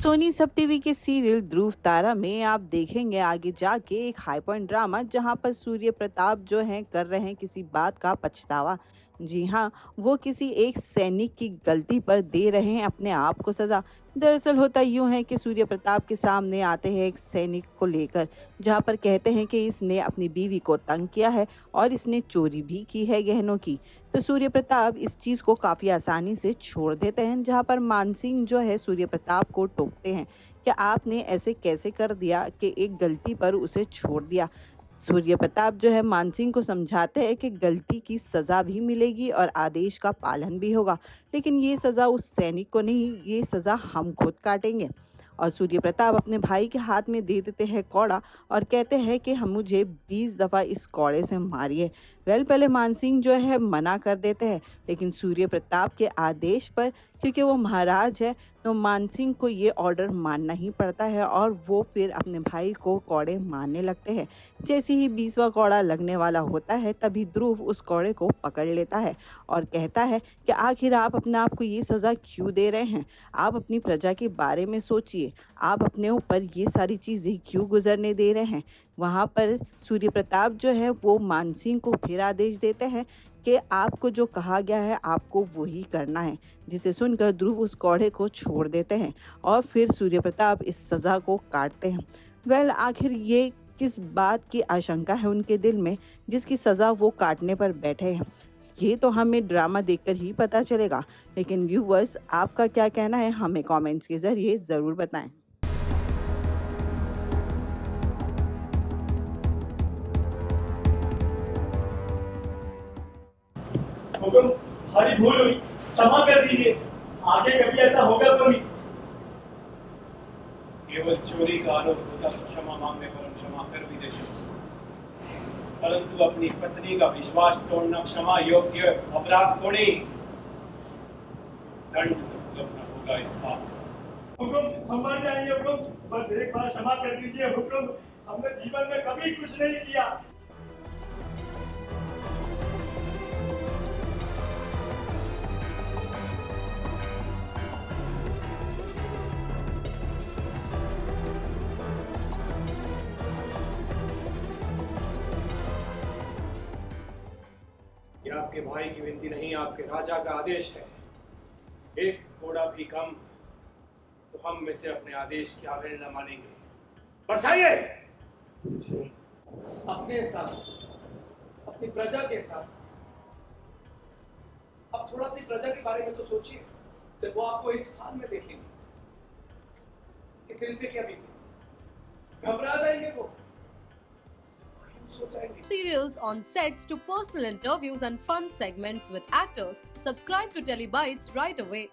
सोनी सब टीवी के सीरियल ध्रुव तारा में आप देखेंगे आगे जाके एक हाई पॉइंट ड्रामा जहां पर सूर्य प्रताप जो हैं कर रहे हैं किसी बात का पछतावा। जी हाँ, वो किसी एक सैनिक की गलती पर दे रहे हैं अपने आप को सजा। दरअसल होता यूं है कि सूर्य प्रताप के सामने आते हैं एक सैनिक को लेकर, जहां पर कहते हैं कि इसने अपनी बीवी को तंग किया है और इसने चोरी भी की है गहनों की। तो सूर्य प्रताप इस चीज़ को काफ़ी आसानी से छोड़ देते हैं, जहाँ पर मानसिंह जो है सूर्य प्रताप को टोकते हैं कि आपने ऐसे कैसे कर दिया कि एक गलती पर उसे छोड़ दिया। सूर्य प्रताप जो है मानसिंह को समझाते हैं कि गलती की सज़ा भी मिलेगी और आदेश का पालन भी होगा, लेकिन ये सज़ा उस सैनिक को नहीं, ये सज़ा हम खुद काटेंगे। और सूर्य प्रताप अपने भाई के हाथ में दे देते हैं कौड़ा और कहते हैं कि हम मुझे 20 दफ़ा इस कौड़े से मारिए। पहले मानसिंह जो है मना कर देते हैं, लेकिन सूर्य प्रताप के आदेश पर, क्योंकि वो महाराज है, तो मानसिंह को ये ऑर्डर मानना ही पड़ता है और वो फिर अपने भाई को कौड़े मारने लगते हैं। जैसे ही 20वां कौड़ा लगने वाला होता है, तभी ध्रुव उस कौड़े को पकड़ लेता है और कहता है कि आखिर आप अपने आप को ये सज़ा क्यों दे रहे हैं? आप अपनी प्रजा के बारे में सोचिए, आप अपने ऊपर ये सारी चीज़ें क्यों गुजरने दे रहे हैं? वहाँ पर सूर्य प्रताप जो है वो मानसिंह को फिर आदेश देते हैं कि आपको जो कहा गया है आपको वही करना है, जिसे सुनकर ध्रुव उस कौड़े को छोड़ देते हैं और फिर सूर्य प्रताप इस सज़ा को काटते हैं। आखिर ये किस बात की आशंका है उनके दिल में जिसकी सज़ा वो काटने पर बैठे हैं? ये तो हमें ड्रामा देखकर ही पता चलेगा, लेकिन व्यूवर्स आपका क्या कहना है हमें कमेंट्स के ज़रिए ज़रूर बताएं। हुकुम, हमारी भूल हुई, क्षमा कर दीजिए। आगे कभी ऐसा होगा तो नहीं। केवल चोरी का आरोप होता तो क्षमा मांगने पर हम क्षमा कर भी देते, परंतु अपनी पत्नी का विश्वास तोड़ना क्षमा योग्य अपराध थोड़ी। दंड उपलब्ध न होगा इस बात का। हुकुम, हम मर जाएंगे हुकुम, बस एक बार क्षमा कर दीजिए हुकुम। हमने जीवन में कभी कुछ नहीं किया। यह आपके भाई की विनती नहीं, आपके राजा का आदेश है। एक कोड़ा भी कम तो हम में से अपने आदेश की अवहेलना मानेंगे। बरसाइए। अपने साथ, अपनी प्रजा के साथ। अब थोड़ा अपनी प्रजा के बारे में तो सोचिए। जब वो आपको इस हाल में देखेंगे कि दिल पे क्या बीते, घबरा जाएंगे वो, मायूस हो जाएंगे। Serials on sets to personal interviews and fun segments with actors. Subscribe to Telebytes right away.